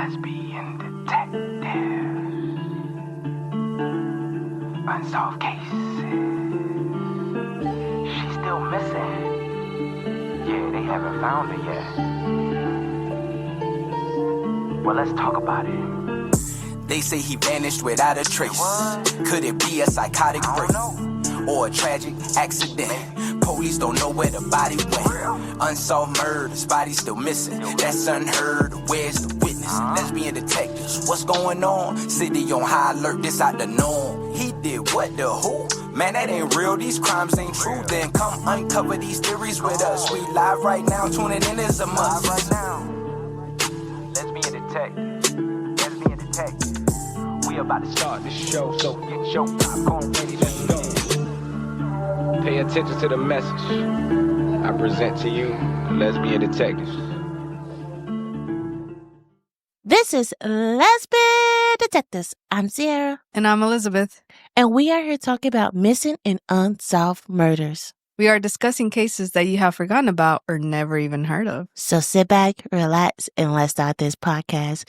Lesbian Detectives. Unsolved cases. She's still missing. Yeah, they haven't found her yet. Well, let's talk about it. They say he vanished without a trace. Could it be a psychotic break or a tragic accident? Police don't know where the body went. Unsolved murders, body still missing. That's unheard. Where's the witness? Lesbian detectives, what's going on? City on high alert, this out the norm. He did what, the who? Man, that ain't real, these crimes ain't true. Then come uncover these theories with us. We live right now, tuning in is a must. Right now, Lesbian Detectives. Lesbian Detectives. We about to start the show, so get your popcorn ready, let's go. Pay attention to the message. I present to you Lesbian Detectives. This is Lesbian Detectives. I'm Sierra. And I'm Elizabeth. And we are here talking about missing and unsolved murders. We are discussing cases that you have forgotten about or never even heard of. So sit back, relax, and let's start this podcast.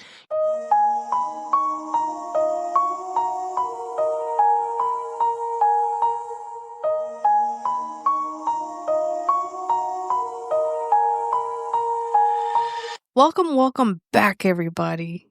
Welcome back, everybody.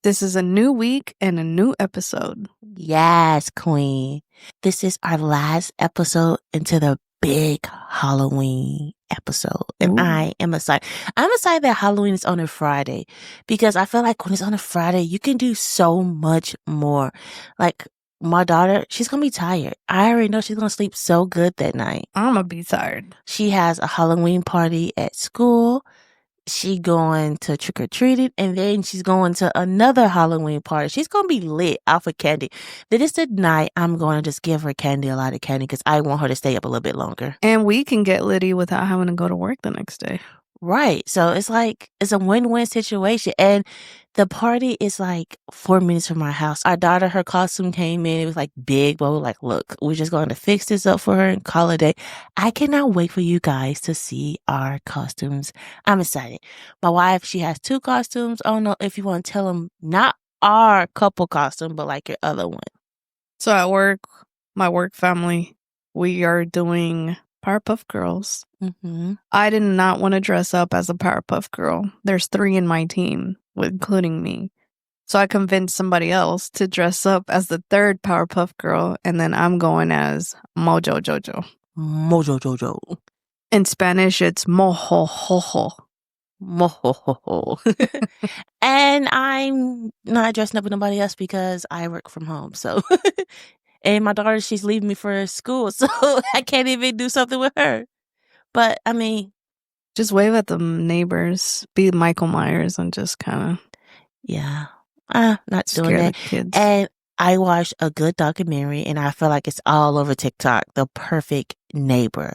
This is a new week and a new episode. Yes, Queen. This is our last episode into the big Halloween episode. And Ooh. I am excited. I'm excited that Halloween is on a Friday because I feel like when it's on a Friday, you can do so much more. Like my daughter, she's going to be tired. I already know she's going to sleep so good that night. I'm going to be tired. She has a Halloween party at school. She going to trick-or-treating, and then she's going to another Halloween party. She's going to be lit off of candy. Then it's the night I'm going to just give her candy, a lot of candy, because I want her to stay up a little bit longer. And we can get litty without having to go to work the next day. Right. So it's like, it's a win-win situation. And the party is like 4 minutes from our house. Our daughter, her costume came in. It was like big, but we're like, look, we're just going to fix this up for her and call it a day. I cannot wait for you guys to see our costumes. I'm excited. My wife, she has 2 costumes. I don't know if you want to tell them not our couple costume, but like your other one. So at work, my work family, we are doing Powerpuff Girls. Mm-hmm. I did not want to dress up as a Powerpuff Girl. There's 3 in my team, including me. So I convinced somebody else to dress up as the 3rd Powerpuff Girl, and then I'm going as Mojo Jojo. Mojo Jojo. In Spanish, it's Mojo Jojo. Moho. And I'm not dressing up with nobody else because I work from home. So, and my daughter, she's leaving me for school, so I can't even do something with her. But I mean, just wave at the neighbors, be Michael Myers, and just kind of not doing that. Kids. And I watched a good documentary, and I feel like it's all over TikTok. The Perfect Neighbor.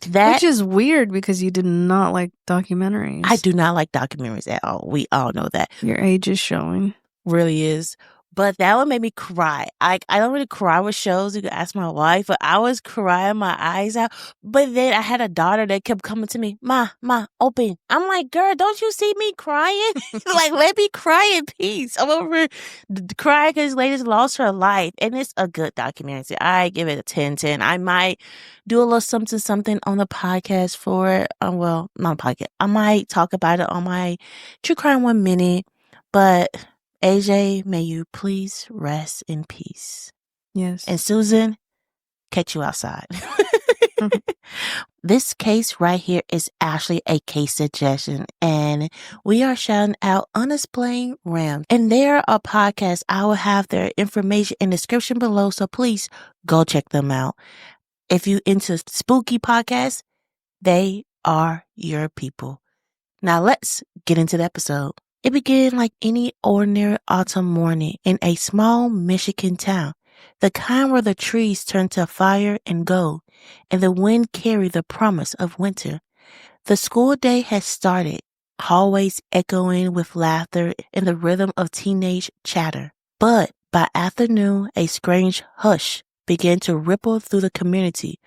Which is weird because you did not like documentaries. I do not like documentaries at all. We all know that. Your age is showing. Really is. But that one made me cry. I don't really cry with shows. You can ask my wife, but I was crying my eyes out. But then I had a daughter that kept coming to me, Ma, open. I'm like, girl, don't you see me crying? Like, let me cry in peace. I'm over crying because this lady's lost her life. And it's a good documentary. So I give it a 10/10. I might do a little something on the podcast for it. Well, not a podcast. I might talk about it on my True Crime 1 Minute. But AJ, may you please rest in peace. Yes. And Susan, catch you outside. This case right here is actually a case suggestion, and we are shouting out Unexplained Ram. And they're a podcast. I will have their information in the description below, so please go check them out. If you into spooky podcasts, they are your people. Now let's get into the episode. It began like any ordinary autumn morning in a small Michigan town, the kind where the trees turn to fire and gold, and the wind carried the promise of winter. The school day had started, hallways echoing with laughter and the rhythm of teenage chatter. But by afternoon, a strange hush began to ripple through the community,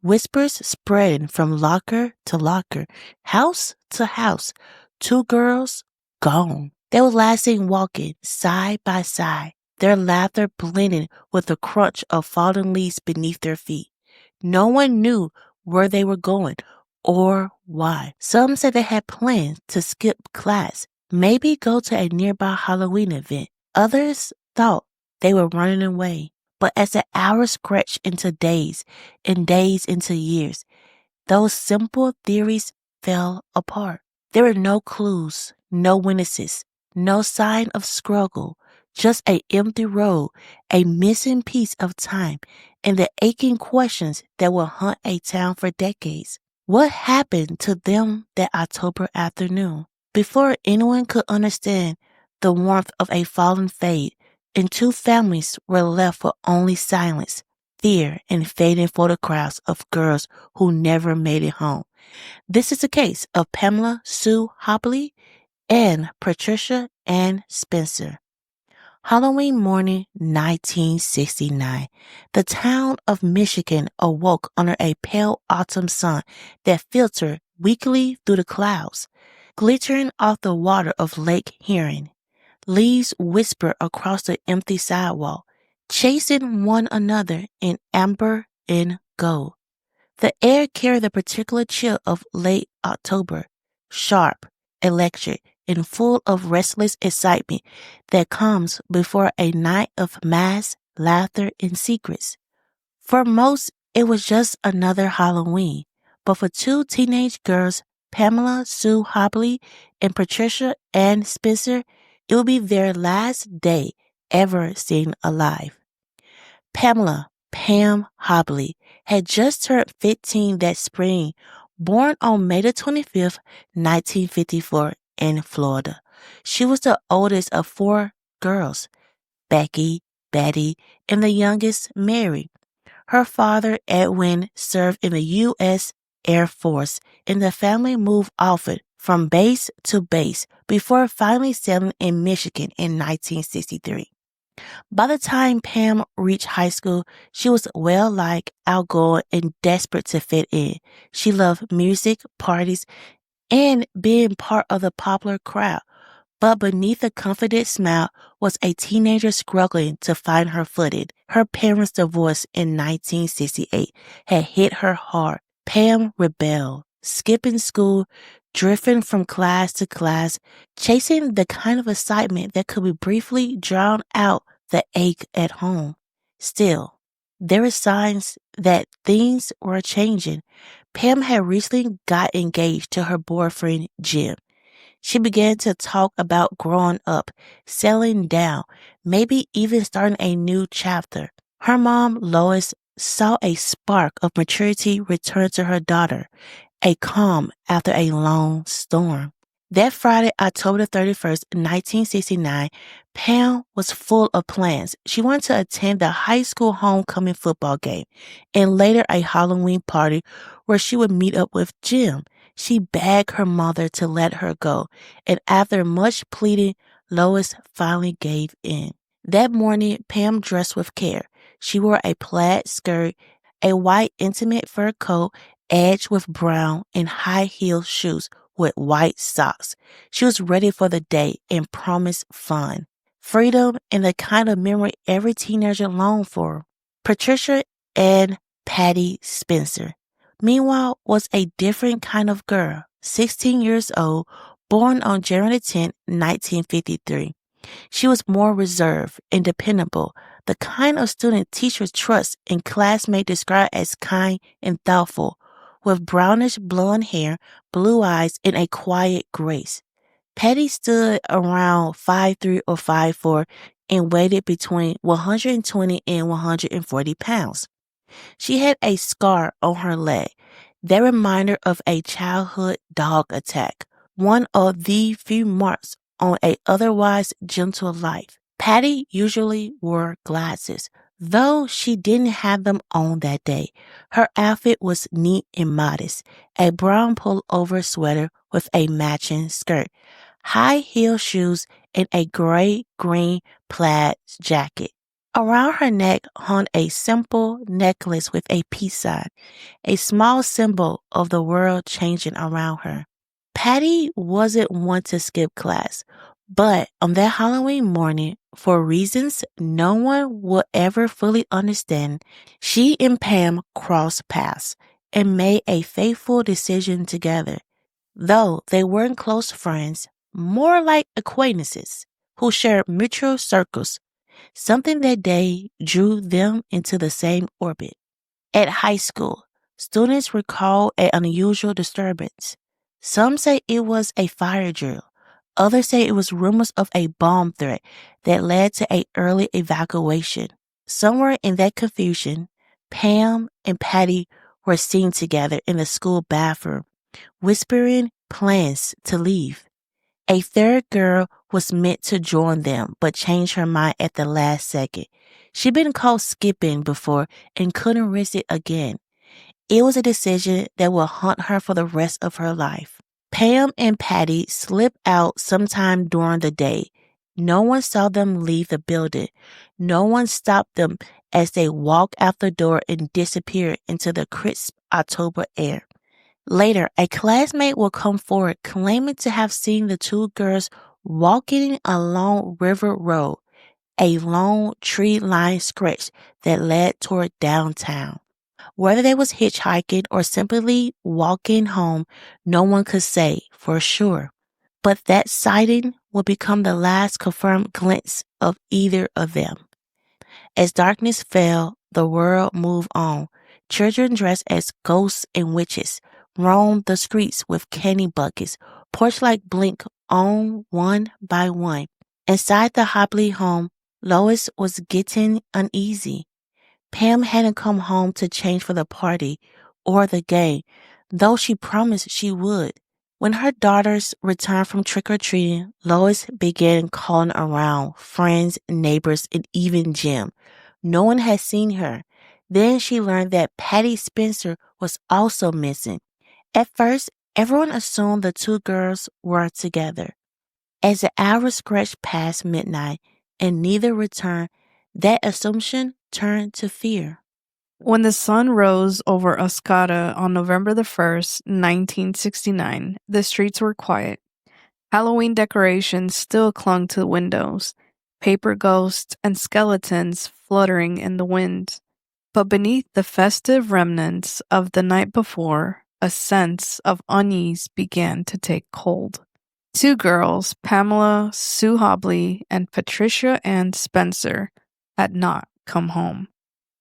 whispers spreading from locker to locker, house to house. 2 girls gone. They were last seen walking side by side, their laughter blending with the crunch of falling leaves beneath their feet. No one knew where they were going or why. Some said they had planned to skip class, maybe go to a nearby Halloween event. Others thought they were running away. But as the hours stretched into days and days into years, those simple theories fell apart. There were no clues, no witnesses, no sign of struggle, just an empty road, a missing piece of time, and the aching questions that will haunt a town for decades. What happened to them that October afternoon? Before anyone could understand the warmth of a fallen fade, and two families were left with only silence, fear, and fading photographs of girls who never made it home. This is the case of Pamela Sue Hobley and Patricia Ann Spencer. Halloween morning 1969, the town of Michigan awoke under a pale autumn sun that filtered weakly through the clouds, glittering off the water of Lake Huron. Leaves whispered across the empty sidewalk, chasing one another in amber and gold. The air carried the particular chill of late October, sharp, electric, and full of restless excitement that comes before a night of mass laughter and secrets. For most, it was just another Halloween, but for two teenage girls, Pamela Sue Hobley and Patricia Ann Spencer, it would be their last day ever seen alive. Pamela Pam Hobley had just turned 15 that spring, born on May the 25th, 1954 in Florida. She was the oldest of four girls, Becky, Betty, and the youngest, Mary. Her father, Edwin, served in the U.S. Air Force, and the family moved often from base to base before finally settling in Michigan in 1963. By the time Pam reached high school, she was well-liked, outgoing, and desperate to fit in. She loved music, parties, and being part of the popular crowd. But beneath a confident smile was a teenager struggling to find her footing. Her parents' divorce in 1968 had hit her hard. Pam rebelled, skipping school, drifting from class to class, chasing the kind of excitement that could be briefly drown out the ache at home. Still, there were signs that things were changing. Pam had recently got engaged to her boyfriend, Jim. She began to talk about growing up, settling down, maybe even starting a new chapter. Her mom, Lois, saw a spark of maturity return to her daughter, a calm after a long storm. That Friday, October 31st, 1969, Pam was full of plans. She wanted to attend the high school homecoming football game and later a Halloween party where she would meet up with Jim. She begged her mother to let her go, and after much pleading, Lois finally gave in. That morning, Pam dressed with care. She wore a plaid skirt, a white intimate fur coat edged with brown, and high-heeled shoes with white socks. She was ready for the day and promised fun, freedom, and the kind of memory every teenager longed for. Patricia and Patty Spencer, meanwhile, was a different kind of girl, 16 years old, born on January 10, 1953. She was more reserved and dependable, the kind of student teachers trust and classmates describe as kind and thoughtful, with brownish blonde hair, blue eyes, and a quiet grace. Patty stood around 5'3" or 5'4" and weighed between 120 and 140 pounds. She had a scar on her leg, that reminder of a childhood dog attack, one of the few marks on a otherwise gentle life. Patty usually wore glasses, though she didn't have them on that day. Her outfit was neat and modest, a brown pullover sweater with a matching skirt, high-heeled shoes, and a gray-green plaid jacket. Around her neck hung a simple necklace with a peace sign, a small symbol of the world changing around her. Patty wasn't one to skip class, But on that Halloween morning, for reasons no one will ever fully understand, she and Pam crossed paths and made a fateful decision together. Though they weren't close friends, more like acquaintances who shared mutual circles, something that day drew them into the same orbit. At high school, students recall an unusual disturbance. Some say it was a fire drill. Others say it was rumors of a bomb threat that led to an early evacuation. Somewhere in that confusion, Pam and Patty were seen together in the school bathroom, whispering plans to leave. A third girl was meant to join them, but changed her mind at the last second. She'd been caught skipping before and couldn't risk it again. It was a decision that will haunt her for the rest of her life. Pam and Patty slipped out sometime during the day. No one saw them leave the building. No one stopped them as they walked out the door and disappeared into the crisp October air. Later, a classmate will come forward claiming to have seen the two girls walking along River Road, a long tree-lined stretch that led toward downtown. Whether they was hitchhiking or simply walking home, no one could say for sure. But that sighting would become the last confirmed glimpse of either of them. As darkness fell, the world moved on. Children dressed as ghosts and witches roamed the streets with candy buckets. Porch-light blinked on one by one. Inside the Hobley home, Lois was getting uneasy. Pam hadn't come home to change for the party or the game, though she promised she would. When her daughters returned from trick-or-treating, Lois began calling around friends, neighbors, and even Jim. No one had seen her. Then she learned that Patty Spencer was also missing. At first, everyone assumed the two girls were together. As the hours scratched past midnight and neither returned, that assumption turned to fear. When the sun rose over Oscada on November the 1st, 1969, the streets were quiet. Halloween decorations still clung to the windows, paper ghosts and skeletons fluttering in the wind. But beneath the festive remnants of the night before, a sense of unease began to take hold. Two girls, Pamela Sue Hobley and Patricia Ann Spencer, had not come home.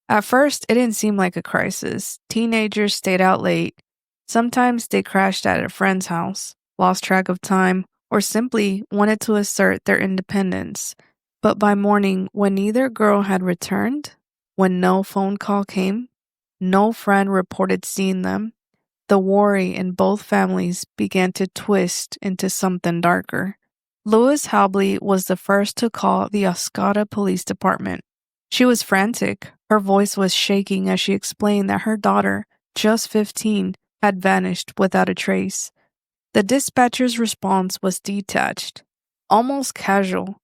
At first, it didn't seem like a crisis. Teenagers stayed out late. Sometimes they crashed at a friend's house, lost track of time, or simply wanted to assert their independence. But by morning, when neither girl had returned, when no phone call came, no friend reported seeing them, the worry in both families began to twist into something darker. Lois Hobley was the first to call the Oscada Police Department. She was frantic. Her voice was shaking as she explained that her daughter, just 15, had vanished without a trace. The dispatcher's response was detached, almost casual.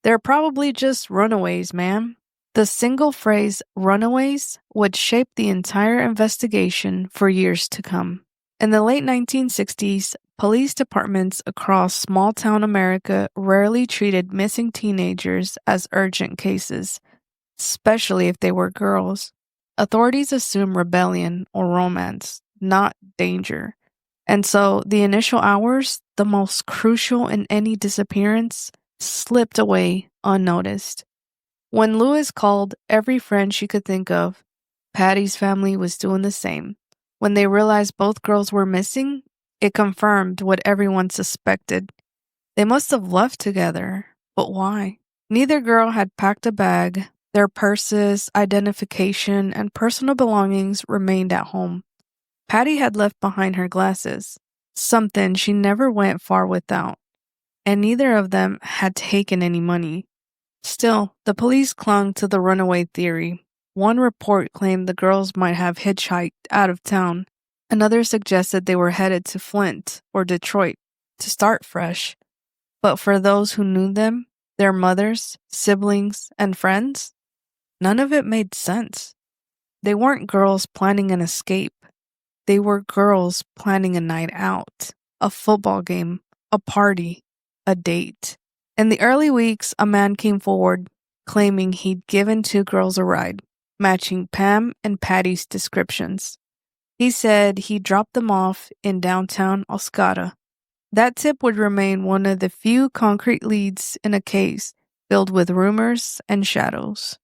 "They're probably just runaways, ma'am." The single phrase, runaways, would shape the entire investigation for years to come. In the late 1960s, police departments across small-town America rarely treated missing teenagers as urgent cases, especially if they were girls. Authorities assumed rebellion or romance, not danger. And so the initial hours, the most crucial in any disappearance, slipped away unnoticed. When Lewis called every friend she could think of, Patty's family was doing the same. When they realized both girls were missing, it confirmed what everyone suspected. They must have left together, but why? Neither girl had packed a bag. Their purses, identification, and personal belongings remained at home. Patty had left behind her glasses, something she never went far without, and neither of them had taken any money. Still, the police clung to the runaway theory. One report claimed the girls might have hitchhiked out of town. Another suggested they were headed to Flint or Detroit to start fresh. But for those who knew them, their mothers, siblings, and friends, none of it made sense. They weren't girls planning an escape. They were girls planning a night out, a football game, a party, a date. In the early weeks, a man came forward claiming he'd given 2 girls a ride, matching Pam and Patty's descriptions. He said he dropped them off in downtown Oscada. That tip would remain one of the few concrete leads in a case filled with rumors and shadows.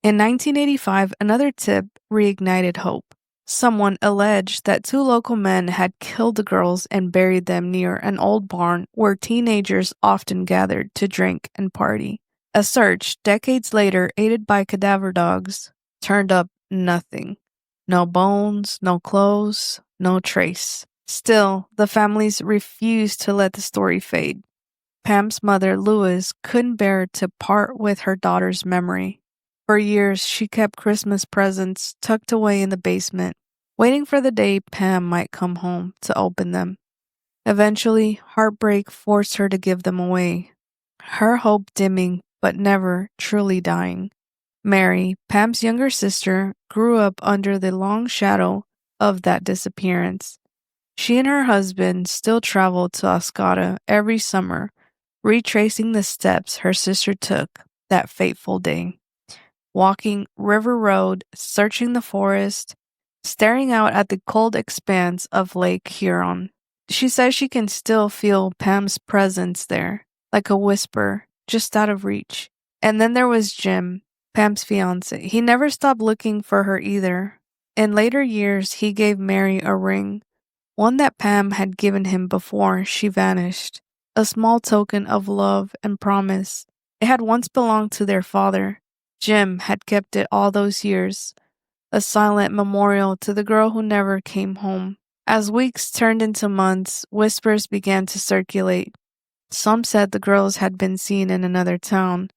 In 1985, another tip reignited hope. Someone alleged that 2 local men had killed the girls and buried them near an old barn where teenagers often gathered to drink and party. A search, decades later, aided by cadaver dogs, turned up nothing. No bones, no clothes, no trace. Still, the families refused to let the story fade. Pam's mother, Lois, couldn't bear to part with her daughter's memory. For years, she kept Christmas presents tucked away in the basement, waiting for the day Pam might come home to open them. Eventually, heartbreak forced her to give them away, her hope dimming but never truly dying. Mary, Pam's younger sister, grew up under the long shadow of that disappearance. She and her husband still traveled to Oscada every summer, retracing the steps her sister took that fateful day. Walking River Road, searching the forest, staring out at the cold expanse of Lake Huron. She says she can still feel Pam's presence there, like a whisper, just out of reach. And then there was Jim, Pam's fiancé. He never stopped looking for her either. In later years, he gave Mary a ring, one that Pam had given him before she vanished, a small token of love and promise. It had once belonged to their father. Jim had kept it all those years, a silent memorial to the girl who never came home. As weeks turned into months, whispers began to circulate. Some said the girls had been seen in another town.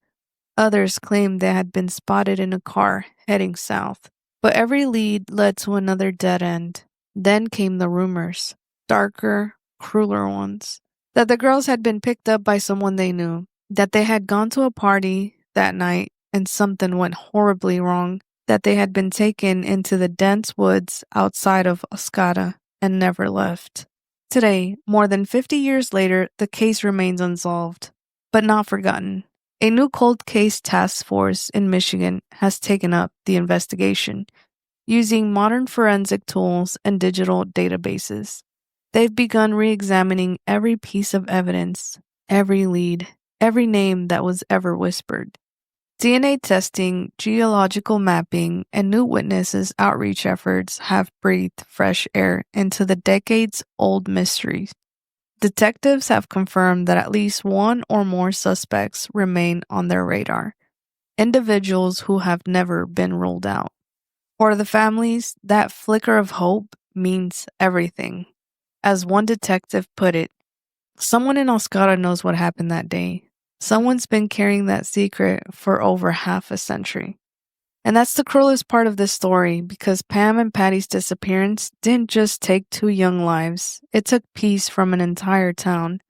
Others claimed they had been spotted in a car heading south. But every lead led to another dead end. Then came the rumors, darker, crueler ones, that the girls had been picked up by someone they knew, that they had gone to a party that night and something went horribly wrong, that they had been taken into the dense woods outside of Oscada and never left. Today, more than 50 years later, the case remains unsolved, but not forgotten. A new cold case task force in Michigan has taken up the investigation, using modern forensic tools and digital databases. They've begun re-examining every piece of evidence, every lead, every name that was ever whispered. DNA testing, geological mapping, and new witnesses outreach efforts have breathed fresh air into the decades-old mysteries. Detectives have confirmed that at least one or more suspects remain on their radar, individuals who have never been ruled out. For the families, that flicker of hope means everything. As one detective put it, someone in Oscada knows what happened that day. Someone's been carrying that secret for over half a century. And that's the cruelest part of this story, because Pam and Patty's disappearance didn't just take 2 young lives. It took peace from an entire town.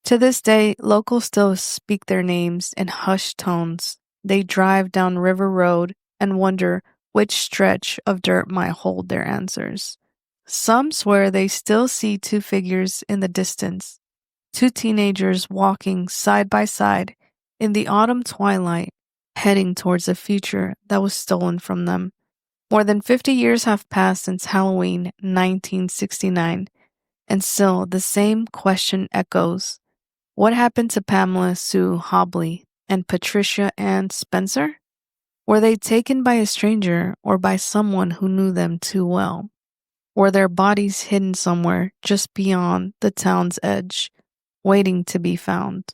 To this day, locals still speak their names in hushed tones. They drive down River Road and wonder which stretch of dirt might hold their answers. Some swear they still see 2 figures in the distance, 2 teenagers walking side by side in the autumn twilight, heading towards a future that was stolen from them. More than 50 years have passed since Halloween 1969, and still the same question echoes. What happened to Pamela Sue Hobley and Patricia Ann Spencer? Were they taken by a stranger or by someone who knew them too well? Were their bodies hidden somewhere just beyond the town's edge, waiting to be found?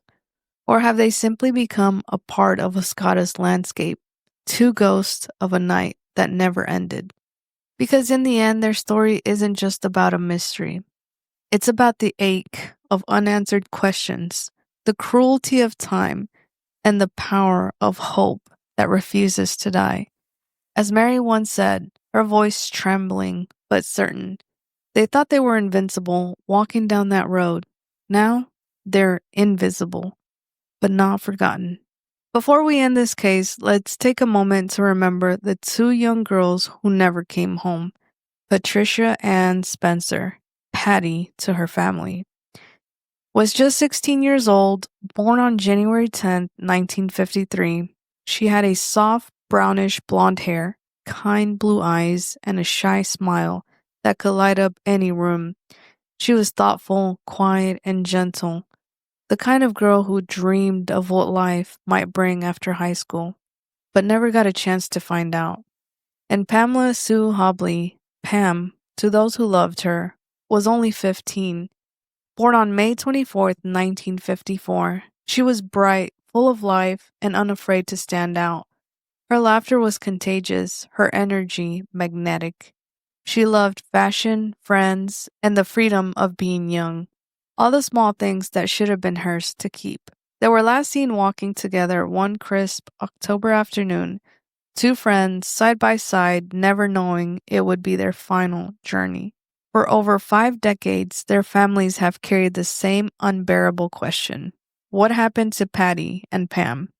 Or have they simply become a part of Oscada's landscape, 2 ghosts of a night that never ended? Because in the end, their story isn't just about a mystery. It's about the ache of unanswered questions, the cruelty of time, and the power of hope that refuses to die. As Mary once said, her voice trembling but certain, they thought they were invincible walking down that road. Now, they're invisible, but not forgotten. Before we end this case, let's take a moment to remember the 2 young girls who never came home, Patricia Ann Spencer, Patty to her family. Was just 16 years old, born on January 10th, 1953. She had a soft, brownish blonde hair, kind blue eyes, and a shy smile that could light up any room. She was thoughtful, quiet, and gentle, the kind of girl who dreamed of what life might bring after high school, but never got a chance to find out. And Pamela Sue Hobley, Pam, to those who loved her, was only 15. Born on May 24th, 1954, she was bright, full of life, and unafraid to stand out. Her laughter was contagious, her energy magnetic. She loved fashion, friends, and the freedom of being young. All the small things that should have been hers to keep. They were last seen walking together one crisp October afternoon, two friends side by side, never knowing it would be their final journey. For over 5 decades, their families have carried the same unbearable question. What happened to Patty and Pam?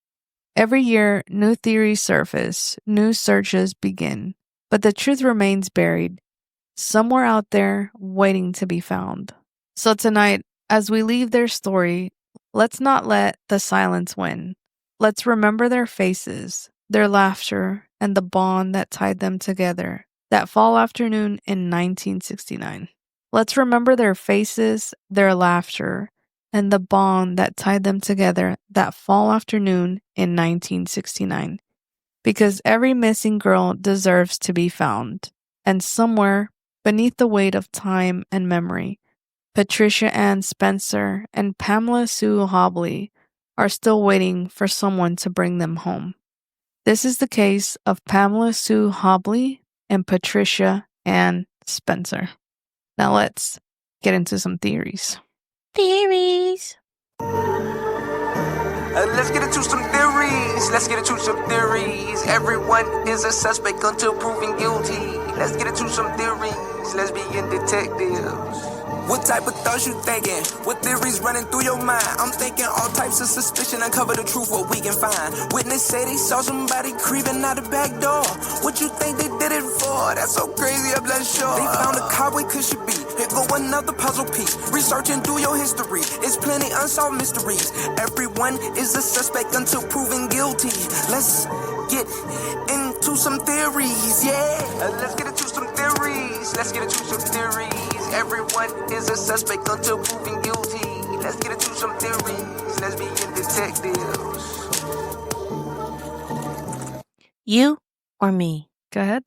Every year, new theories surface, new searches begin, but the truth remains buried, somewhere out there waiting to be found. So tonight, as we leave their story, let's not let the silence win. Let's remember their faces, their laughter, and the bond that tied them together that fall afternoon in 1969. Let's remember their faces, their laughter, and the bond that tied them together that fall afternoon in 1969. Because every missing girl deserves to be found. And somewhere, beneath the weight of time and memory, Patricia Ann Spencer and Pamela Sue Hobley are still waiting for someone to bring them home. This is the case of Pamela Sue Hobley and Patricia Ann Spencer. Now let's get into some theories. Theories. Let's get into some theories. Everyone is a suspect until proven guilty. Let's get into some theories. Lesbian Detectives. What type of thoughts you thinking? What theories running through your mind? I'm thinking all types of suspicion, uncover the truth, what we can find. Witness say they saw somebody creeping out the back door. What you think they did it for? That's so crazy, I'm not sure. They found a car, where could she be? Here go another puzzle piece. Researching through your history, it's plenty unsolved mysteries. Everyone is a suspect until proven guilty. Let's get into some theories, yeah. Let's get into some theories. Everyone is a suspect until proven guilty. Let's get into some theories. Lesbian Detectives. You or me? Go ahead.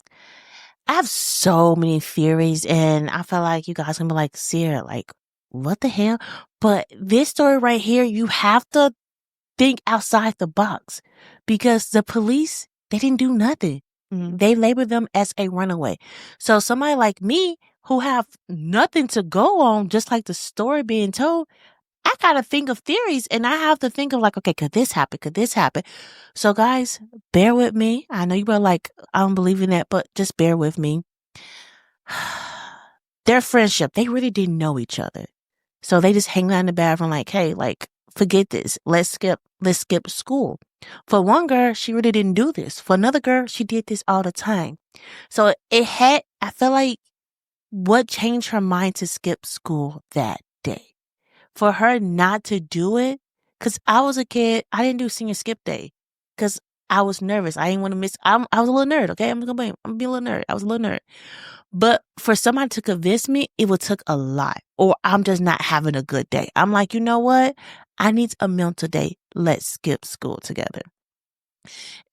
I have so many theories, and I feel like you guys gonna be like, Sierra, like, what the hell? But this story right here, you have to think outside the box, because the police, they didn't do nothing. They labeled them as a runaway. So somebody like me who have nothing to go on, just like the story being told, I gotta think of theories, and I have to think of like, okay, could this happen? Could this happen? So guys, bear with me. I know you were like, I don't believe in that, but just bear with me. Their friendship, they really didn't know each other. So they just hang out in the bathroom like, hey, like, forget this. Let's skip school. For one girl, she really didn't do this. For another girl, she did this all the time. So I feel like what changed her mind to skip school that day? For her not to do it, because I was a kid, I didn't do senior skip day because I was nervous. I didn't want to miss. I was a little nerd, okay? I'm going to be a little nerd. I was a little nerd. But for somebody to convince me, it would take a lot. Or I'm just not having a good day. I'm like, you know what? I need a mental day. Let's skip school together.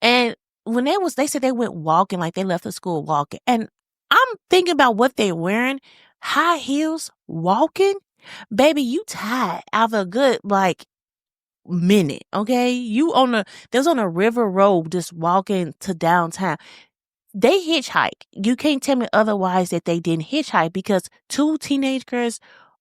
And when they said they went walking, like they left the school walking. And I'm thinking about what they're wearing. High heels, walking. Baby, you tired out of a good, like, minute, okay? They was on a river road just walking to downtown. They hitchhike. You can't tell me otherwise that they didn't hitchhike, because 2 teenage girls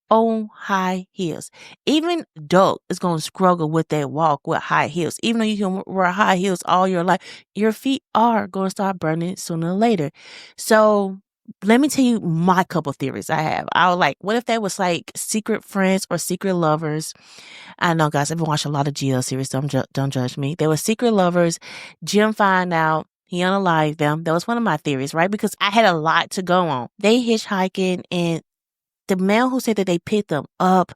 on high heels. Even Doug is going to struggle with that walk with high heels. Even though you can wear high heels all your life, your feet are going to start burning sooner or later. So let me tell you my couple theories I have. I was like, what if they was like secret friends or secret lovers? I know, guys, I've been watching a lot of GL series. Don't judge me. They were secret lovers. Jim find out. He unalived them. That was one of my theories, right? Because I had a lot to go on. They hitchhiking, and the man who said that they picked them up,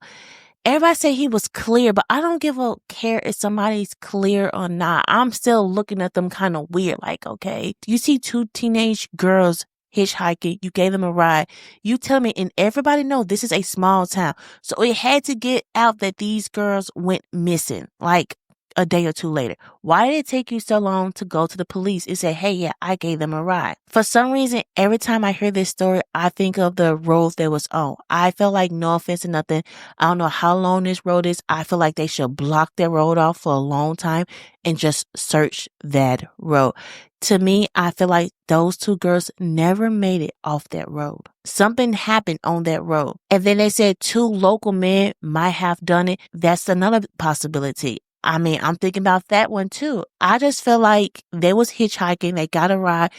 everybody say he was clear, but I don't give a care if somebody's clear or not. I'm still looking at them kind of weird. Like, okay, you see two teenage girls hitchhiking, you gave them a ride. You tell me, and everybody know this is a small town. So it had to get out that these girls went missing, like a day or two later. Why did it take you so long to go to the police and say, hey, yeah, I gave them a ride? For some reason, every time I hear this story, I think of the road that was on. I feel like, no offense or nothing, I don't know how long this road is. I feel like they should block that road off for a long time and just search that road. To me, I feel like those two girls never made it off that road. Something happened on that road. And then they said two local men might have done it. That's another possibility. I mean, I'm thinking about that one too. I just feel like they was hitchhiking. They got a ride.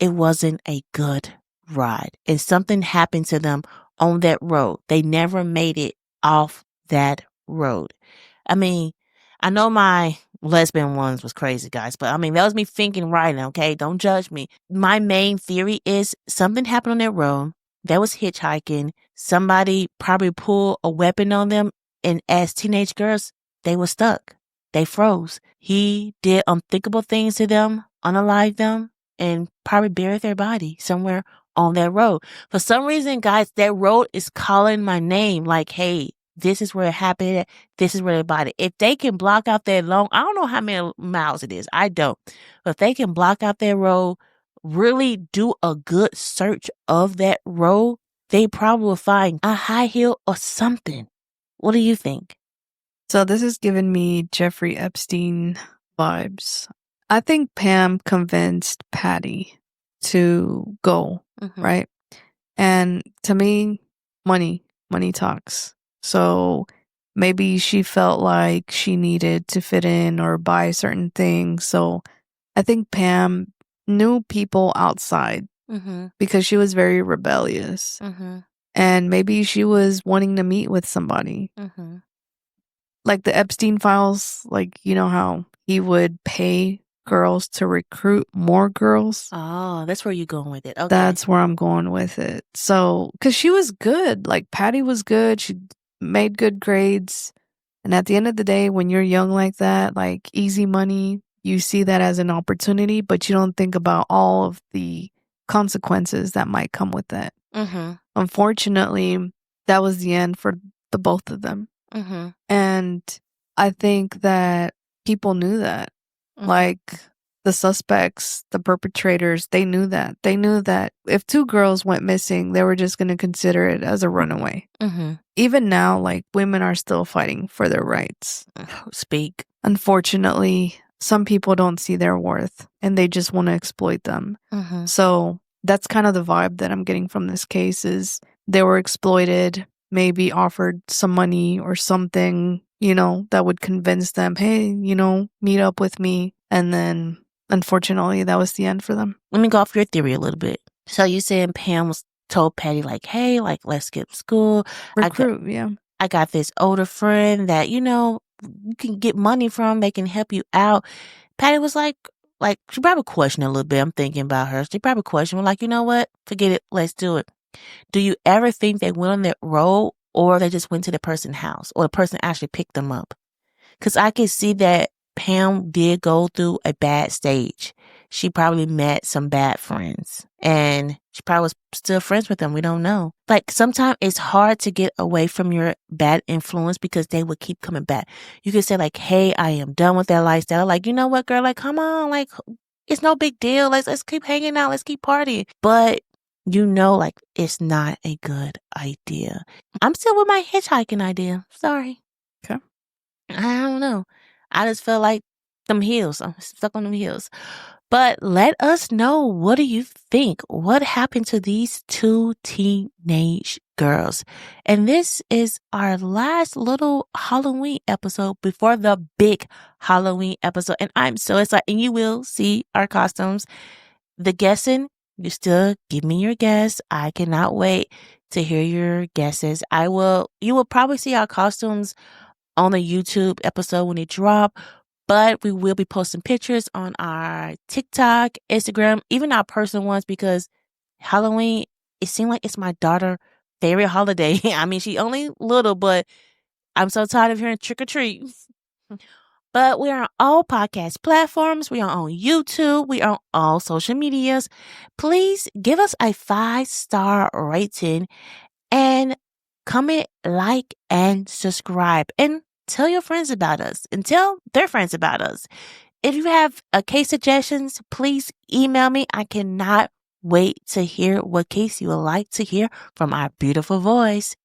It wasn't a good ride. And something happened to them on that road. They never made it off that road. I mean, I know my lesbian ones was crazy, guys, but I mean, that was me thinking right now, okay? Don't judge me. My main theory is something happened on that road. They was hitchhiking. Somebody probably pulled a weapon on them. And as teenage girls, they were stuck. They froze. He did unthinkable things to them, unalive them, and probably buried their body somewhere on that road. For some reason, guys, that road is calling my name like, hey, this is where it happened. This is where they bought it. If they can block out that long, I don't know how many miles it is. I don't. But if they can block out that road, really do a good search of that road, they probably will find a high heel or something. What do you think? So this is giving me Jeffrey Epstein vibes. I think Pam convinced Patty to go, right? And to me, money talks. So maybe she felt like she needed to fit in or buy certain things. So I think Pam knew people outside because she was very rebellious. And maybe she was wanting to meet with somebody. Like the Epstein files, like, you know how he would pay girls to recruit more girls? Oh, that's where you're going with it. Okay. That's where I'm going with it. So, because she was good. Like, Patty was good. She made good grades. And at the end of the day, when you're young like that, like easy money, you see that as an opportunity, but you don't think about all of the consequences that might come with that. Unfortunately, that was the end for the both of them. And I think that people knew that. Like the suspects, the perpetrators, they knew that. They knew that if two girls went missing, they were just going to consider it as a runaway. Even now, like, women are still fighting for their rights. Speak. Unfortunately, some people don't see their worth and they just want to exploit them. So that's kind of the vibe that I'm getting from this case is they were exploited, maybe offered some money or something, you know, that would convince them, hey, you know, meet up with me. And then, unfortunately, that was the end for them. Let me go off your theory a little bit. So you saying Pam was told Patty, like, hey, like, let's skip school. Recruit, yeah. I got this older friend that, you know, you can get money from. They can help you out. Patty was like, she probably questioned a little bit. I'm thinking about her. She probably questioned, like, you know what? Forget it. Let's do it. Do you ever think they went on that road or they just went to the person's house or the person actually picked them up? Because I can see that Pam did go through a bad stage. She probably met some bad friends and she probably was still friends with them. We don't know. Like sometimes it's hard to get away from your bad influence because they would keep coming back. You could say like, hey, I am done with that lifestyle. Like, you know what, girl? Like, come on. Like, it's no big deal. Let's keep hanging out. Let's keep partying. But you know, like, it's not a good idea. I'm still with my hitchhiking idea. Sorry. Okay. I don't know. I just feel like them heels. I'm stuck on them heels. But let us know, what do you think? What happened to these two teenage girls? And this is our last little Halloween episode before the big Halloween episode. And I'm so excited. And you will see our costumes. The guessing, you still give me your guess. I cannot wait to hear your guesses. You will probably see our costumes on the YouTube episode when it drop, but we will be posting pictures on our TikTok, Instagram, even our personal ones, because Halloween, it seems like it's my daughter's favorite holiday. I mean, she only little, but I'm so tired of hearing trick or treat. But we are on all podcast platforms. We are on YouTube. We are on all social medias. Please give us a 5-star rating and comment, like, and subscribe. And tell your friends about us and tell their friends about us. If you have case suggestions, please email me. I cannot wait to hear what case you would like to hear from our beautiful voice.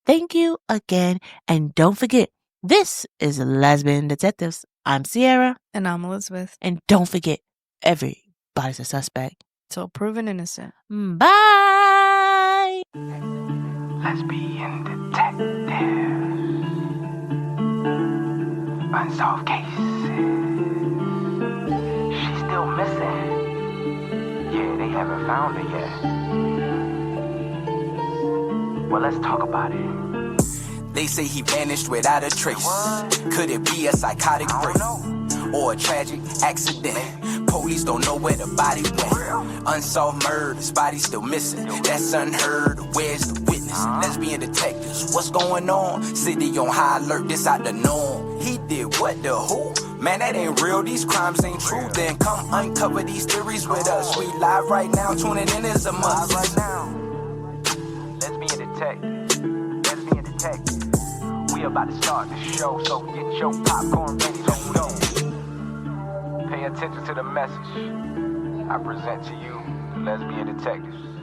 Thank you again. And don't forget, this is Lesbian Detectives. I'm Sierra. And I'm Elizabeth. And don't forget, everybody's a suspect. Till proven innocent. Bye. Lesbian Detectives. Unsolved cases. She's still missing. Yeah, they haven't found her yet. Well, let's talk about it. They say he vanished without a trace. Could it be a psychotic break or a tragic accident? Police don't know where the body went. Unsolved murders, body still missing. That's unheard. Where's the witness? Lesbian detectives, what's going on? City on high alert, this out the norm. He did what, the who? Man, that ain't real, these crimes ain't true. Then come uncover these theories with us. We live right now, tuning in is a must. Right now, Lesbian Detectives. Lesbian Detectives. We about to start the show, so get your popcorn ready, let's go. Pay attention to the message I present to you, the Lesbian Detectives.